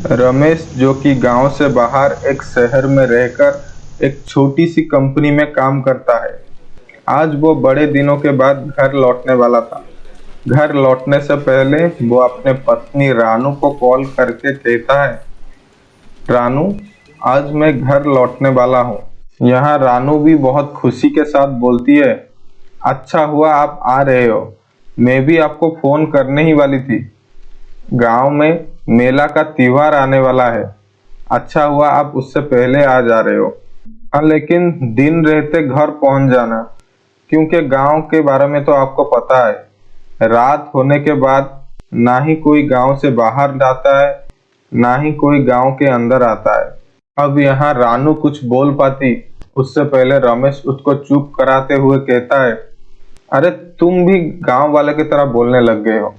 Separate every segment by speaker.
Speaker 1: रमेश जो कि गांव से बाहर एक शहर में रहकर एक छोटी सी कंपनी में काम करता है। आज वो बड़े दिनों के बाद घर लौटने वाला था। घर लौटने से पहले वो अपने पत्नी रानू को कॉल करके कहता है, रानू, आज मैं घर लौटने वाला हूँ। यहाँ रानू भी बहुत खुशी के साथ बोलती है, अच्छा हुआ आप आ रहे हो। मैं भी आपको फोन करने ही वाली थी। गांव में मेला का त्योहार आने वाला है। अच्छा हुआ आप उससे पहले आ जा रहे हो। हाँ, लेकिन दिन रहते घर पहुंच जाना, क्योंकि गांव के बारे में तो आपको पता है। रात होने के बाद ना ही कोई गांव से बाहर जाता है, ना ही कोई गांव के अंदर आता है। अब यहाँ रानू कुछ बोल पाती उससे पहले रमेश उसको चुप कराते हुए कहता है, अरे तुम भी गांव वाले की तरह बोलने लग गए हो।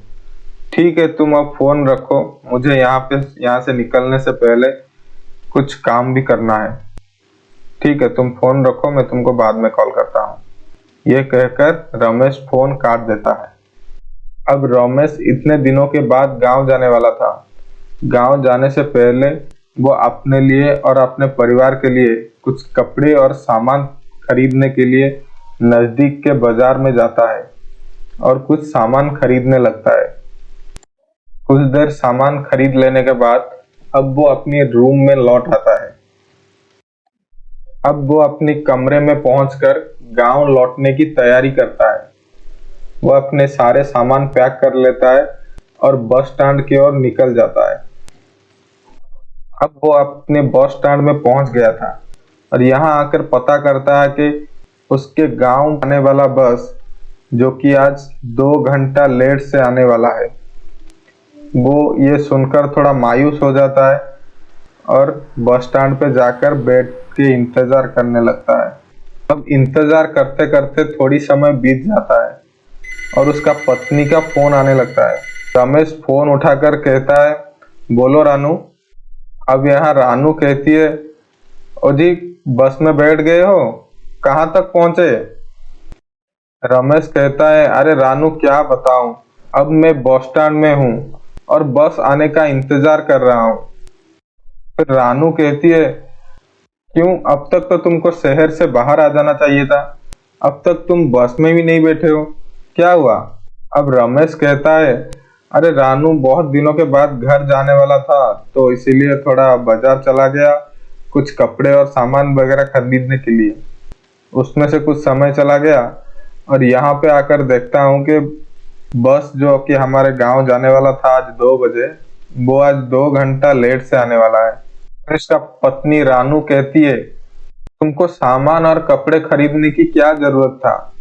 Speaker 1: ठीक है, तुम अब फोन रखो, मुझे यहाँ से निकलने से पहले कुछ काम भी करना है। ठीक है, तुम फोन रखो, मैं तुमको बाद में कॉल करता हूँ। ये कहकर रमेश फोन काट देता है। अब रमेश इतने दिनों के बाद गांव जाने वाला था। गांव जाने से पहले वो अपने लिए और अपने परिवार के लिए कुछ कपड़े और सामान खरीदने के लिए नजदीक के बाजार में जाता है और कुछ सामान खरीदने लगता है। कुछ देर सामान खरीद लेने के बाद अब वो अपनी रूम में लौट आता है। अब वो अपनी कमरे में पहुंचकर गांव लौटने की तैयारी करता है। वो अपने सारे सामान पैक कर लेता है और बस स्टैंड की ओर निकल जाता है। अब वो अपने बस स्टैंड में पहुंच गया था और यहाँ आकर पता करता है कि उसके गांव आने वाला बस, जो कि आज 2 घंटा लेट से आने वाला है। वो ये सुनकर थोड़ा मायूस हो जाता है और बस स्टैंड पे जाकर बैठ के इंतजार करने लगता है। अब इंतजार करते करते थोड़ी समय बीत जाता है और उसका पत्नी का फोन आने लगता है। रमेश फोन उठाकर कहता है, बोलो रानू। अब यहाँ रानू कहती है, ओ जी, बस में बैठ गए हो, कहाँ तक पहुंचे? रमेश कहता है, अरे रानू क्या बताऊं, अब मैं बस स्टैंड में हूँ और बस आने का इंतजार कर रहा हूँ। फिर रानू कहती है, क्यों, अब तक तो तुमको शहर से बाहर आ जाना चाहिए था। अब तक तुम बस में भी नहीं बैठे हो, क्या हुआ? अब रमेश कहता है, अरे रानू, बहुत दिनों के बाद घर जाने वाला था तो इसीलिए थोड़ा बाजार चला गया, कुछ कपड़े और सामान वगैरह खरीदने के लिए। उसमें से कुछ समय चला गया और यहाँ पे आकर देखता हूँ कि बस जो कि हमारे गांव जाने वाला था आज 2 बजे, वो आज 2 घंटा लेट से आने वाला है। फिर इसका पत्नी रानू कहती है, तुमको सामान और कपड़े खरीदने की क्या जरूरत था?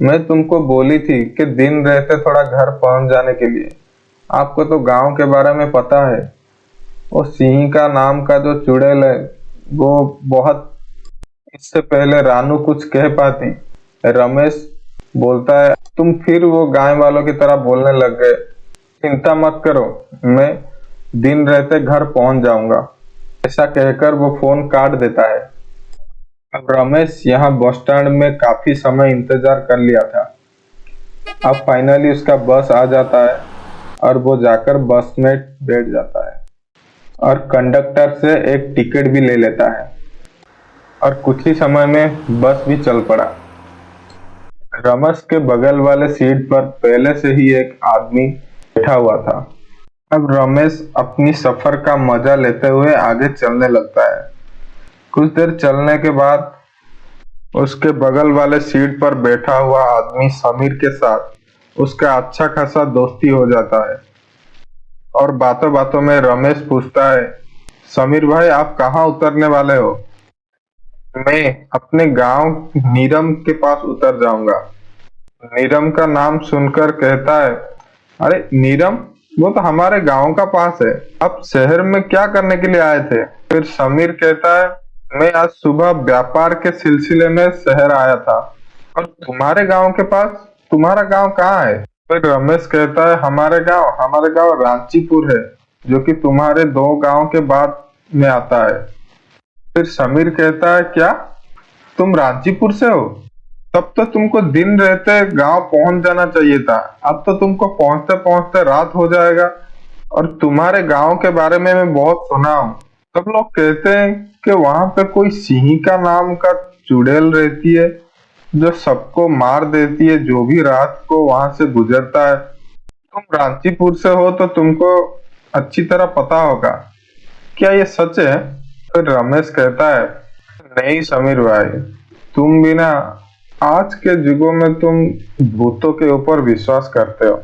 Speaker 1: मैं तुमको बोली थी कि दिन रहते थोड़ा घर पहुंच जाने के लिए। आपको तो गांव के बारे में पता है। वो सिंह का नाम का जो चुड़ैल है, वो बहुत, इससे पहले रानू कुछ कह पाती, रमेश बोलता है, तुम फिर वो गांव वालों की तरह बोलने लग गए। चिंता मत करो, मैं दिन रहते घर पहुंच जाऊंगा। ऐसा कहकर वो फोन काट देता है। अब रमेश यहाँ बस स्टैंड में काफी समय इंतजार कर लिया था। अब फाइनली उसका बस आ जाता है और वो जाकर बस में बैठ जाता है और कंडक्टर से एक टिकट भी ले लेता है और कुछ ही समय में बस भी चल पड़ा। रमेश के बगल वाले सीट पर पहले से ही एक आदमी बैठा हुआ था। अब रमेश अपनी सफर का मजा लेते हुए आगे चलने लगता है। कुछ देर चलने के बाद उसके बगल वाले सीट पर बैठा हुआ आदमी समीर के साथ उसका अच्छा खासा दोस्ती हो जाता है और बातों बातों में रमेश पूछता है, समीर भाई, आप कहाँ उतरने वाले हो? मैं अपने गांव नीरम के पास उतर जाऊंगा। नीरम का नाम सुनकर कहता है, अरे नीरम, वो तो हमारे गांव का पास है। आप शहर में क्या करने के लिए आए थे? फिर समीर कहता है, मैं आज सुबह व्यापार के सिलसिले में शहर आया था। और तुम्हारे गांव के पास? तुम्हारा गांव कहाँ है? फिर रमेश कहता है, हमारे गांव रांचीपुर है, जो कि तुम्हारे 2 गांव के बाद में आता है। फिर समीर कहता है, क्या तुम रांचीपुर से हो? तब तो तुमको दिन रहते गांव पहुंच जाना चाहिए था। अब तो तुमको पहुंचते पहुंचते रात हो जाएगा और तुम्हारे गांव के बारे में मैं बहुत सुना हूँ। सब लोग कहते हैं कि वहां पे कोई सिंहिका नाम का चुड़ैल रहती है जो सबको मार देती है जो भी रात को वहां से गुजरता है। तुम रांचीपुर से हो तो तुमको अच्छी तरह पता होगा, क्या ये सच है? फिर रमेश कहता है, नहीं समीर भाई, तुम भी ना आज के युगों में तुम भूतों के ऊपर विश्वास करते हो।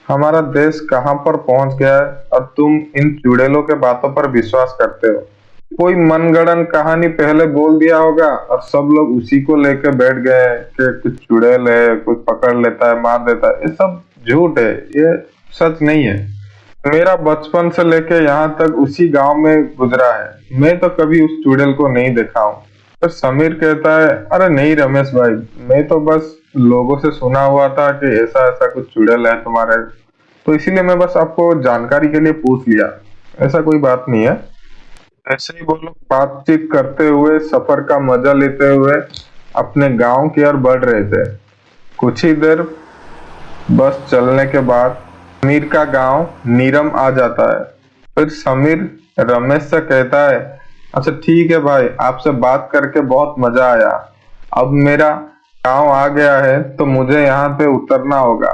Speaker 1: हमारा देश कहाँ पर पहुंच गया है और तुम इन चुड़ैलों के बातों पर विश्वास करते हो। कोई मनगढ़ंत कहानी पहले बोल दिया होगा और सब लोग उसी को लेकर बैठ गए कि कुछ चुड़ैल है, कुछ पकड़ लेता है, मार देता है। ये सब झूठ है, ये सच नहीं है। मेरा बचपन से लेके यहाँ तक उसी गांव में गुजरा है, मैं तो कभी उस चुड़ैल को नहीं देखा हूँ। तो समीर कहता है, अरे नहीं रमेश भाई, मैं तो बस लोगों से सुना हुआ था कि ऐसा ऐसा कुछ चुड़ैल है तुम्हारे, तो इसीलिए मैं बस आपको जानकारी के लिए पूछ लिया, ऐसा कोई बात नहीं है। ऐसे ही वो लोग बातचीत करते हुए सफर का मजा लेते हुए अपने गांव की ओर बढ़ रहे थे। कुछ ही देर बस चलने के बाद समीर का गांव नीरम आ जाता है। फिर समीर रमेश से कहता है, अच्छा ठीक है भाई, आपसे बात करके बहुत मजा आया। अब मेरा गांव आ गया है तो मुझे यहाँ पे उतरना होगा।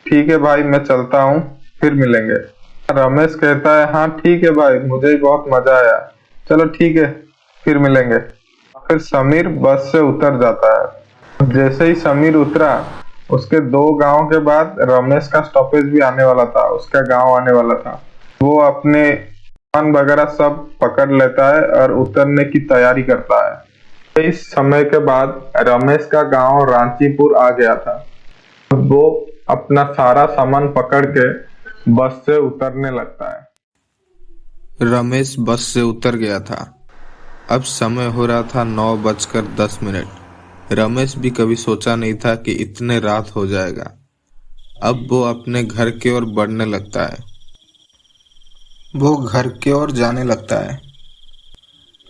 Speaker 1: ठीक है भाई, मैं चलता हूँ, फिर मिलेंगे। रमेश कहता है, हाँ ठीक है भाई, मुझे भी बहुत मजा आया, चलो ठीक है, फिर मिलेंगे। फिर समीर बस से उतर जाता है। जैसे ही समीर उतरा, उसके 2 गांव के बाद रमेश का स्टॉपेज भी आने वाला था, उसका गांव आने वाला था। वो अपने सामान वगैरह सब पकड़ लेता है और उतरने की तैयारी करता है। इस समय के बाद रमेश का गांव रांचीपुर आ गया था। वो अपना सारा सामान पकड़ के बस से उतरने लगता है।
Speaker 2: रमेश बस से उतर गया था। अब समय हो रहा था 9:10। रमेश भी कभी सोचा नहीं था कि इतने रात हो जाएगा। अब वो अपने घर की ओर बढ़ने लगता है। वो घर की ओर जाने लगता है।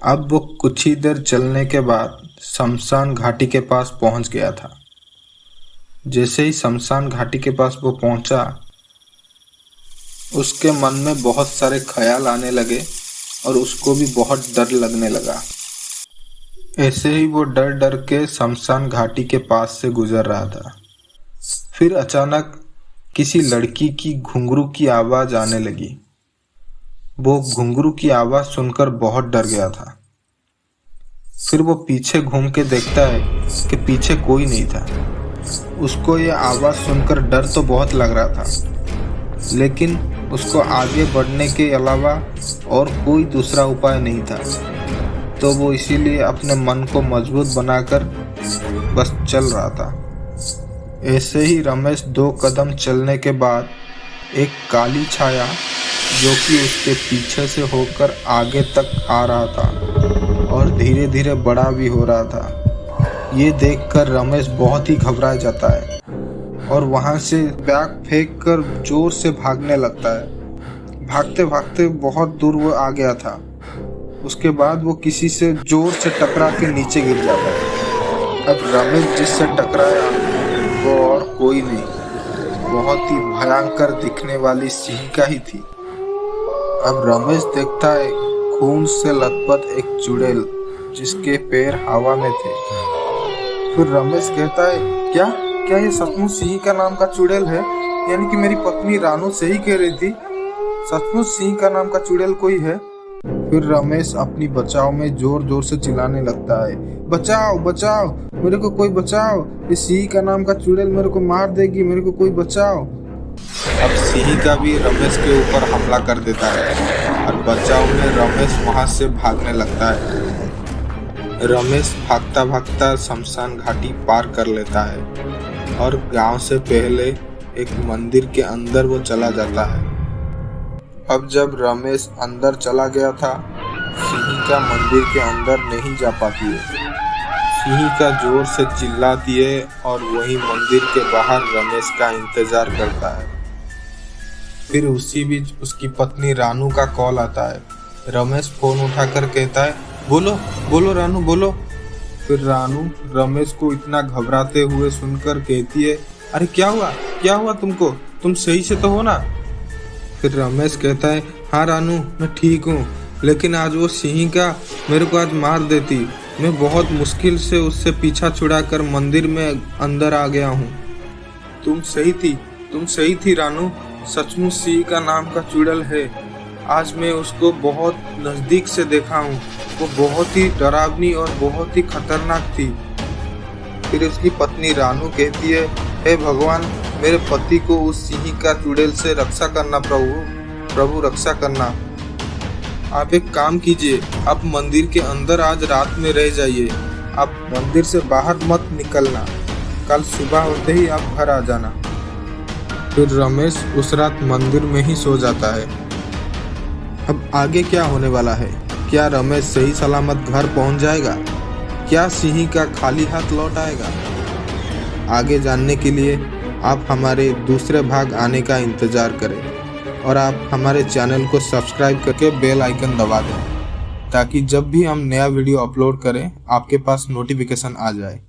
Speaker 2: अब वो कुछ ही देर चलने के बाद शमशान घाटी के पास पहुंच गया था। जैसे ही शमशान घाटी के पास वो पहुंचा, उसके मन में बहुत सारे ख्याल आने लगे और उसको भी बहुत डर लगने लगा। ऐसे ही वो डर डर के शमशान घाटी के पास से गुजर रहा था। फिर अचानक किसी लड़की की घुंघरू की आवाज आने लगी। वो घुंघरू की आवाज सुनकर बहुत डर गया था। फिर वो पीछे घूम के देखता है कि पीछे कोई नहीं था। उसको ये आवाज सुनकर डर तो बहुत लग रहा था, लेकिन उसको आगे बढ़ने के अलावा और कोई दूसरा उपाय नहीं था। तो वो इसीलिए अपने मन को मजबूत बनाकर बस चल रहा था। ऐसे ही रमेश 2 कदम चलने के बाद एक काली छाया जो कि उसके पीछे से होकर आगे तक आ रहा था और धीरे धीरे बड़ा भी हो रहा था। ये देखकर रमेश बहुत ही घबरा जाता है और वहां से बैग फेंक कर जोर से भागने लगता है। भागते भागते बहुत दूर वो आ गया था। उसके बाद वो किसी से जोर से टकरा के नीचे गिर जाता है। अब रमेश जिससे टकराया वो और कोई नहीं, बहुत ही भयंकर दिखने वाली सिंहिका ही थी। अब रमेश देखता है खून से लथपथ एक चुड़ैल जिसके पैर हवा में थे। फिर रमेश कहता है, क्या ये सचमुच सिंहिका नाम का चुड़ैल है? यानी कि मेरी पत्नी रानू सही कह रही थी, सचमुच सिंहिका नाम का चुड़ैल कोई है। फिर रमेश अपनी बचाव में जोर जोर से चिल्लाने लगता है, बचाओ बचाओ, मेरे को कोई बचाओ, ये सिंहिका नाम का चुड़ैल मेरे को मार देगी, मेरे को कोई बचाओ। अब सिंहिका भी रमेश के ऊपर हमला कर देता है और बचाव में रमेश वहां से भागने लगता है। रमेश भागता भागता शमशान घाटी पार कर लेता है और गांव से पहले एक मंदिर के अंदर वो चला जाता है। अब जब रमेश अंदर चला गया था, सिंहिका मंदिर के अंदर नहीं जा पाती है। सिंहिका जोर से चिल्लाती है और वही मंदिर के बाहर रमेश का इंतजार करता है। फिर उसी बीच उसकी पत्नी रानू का कॉल आता है। रमेश फोन उठाकर कहता है, बोलो बोलो रानू बोलो। फिर रानू रमेश को इतना घबराते हुए सुनकर कहती है, अरे क्या हुआ तुमको, तुम सही से तो हो ना? फिर रमेश कहता है, हाँ रानू मैं ठीक हूँ, लेकिन आज वो सिंहिका मेरे को आज मार देती। मैं बहुत मुश्किल से उससे पीछा छुड़ाकर मंदिर में अंदर आ गया हूँ। तुम सही थी रानू, सचमुच सिंहिका नाम का चुड़ैल है। आज मैं उसको बहुत नजदीक से देखा हूँ। वो बहुत ही डरावनी और बहुत ही खतरनाक थी। फिर उसकी पत्नी रानू कहती है, हे भगवान, मेरे पति को उस सिंहिका चुड़ैल से रक्षा करना प्रभु रक्षा करना। आप एक काम कीजिए, आप मंदिर के अंदर आज रात में रह जाइए। आप मंदिर से बाहर मत निकलना। कल सुबह होते ही आप घर आ जाना। फिर रमेश उस रात मंदिर में ही सो जाता है। अब आगे क्या होने वाला है? क्या रमेश सही सलामत घर पहुंच जाएगा? क्या सिंहिका खाली हाथ लौट आएगा? आगे जानने के लिए आप हमारे दूसरे भाग आने का इंतज़ार करें और आप हमारे चैनल को सब्सक्राइब करके बेल आइकन दबा दें ताकि जब भी हम नया वीडियो अपलोड करें आपके पास नोटिफिकेशन आ जाए।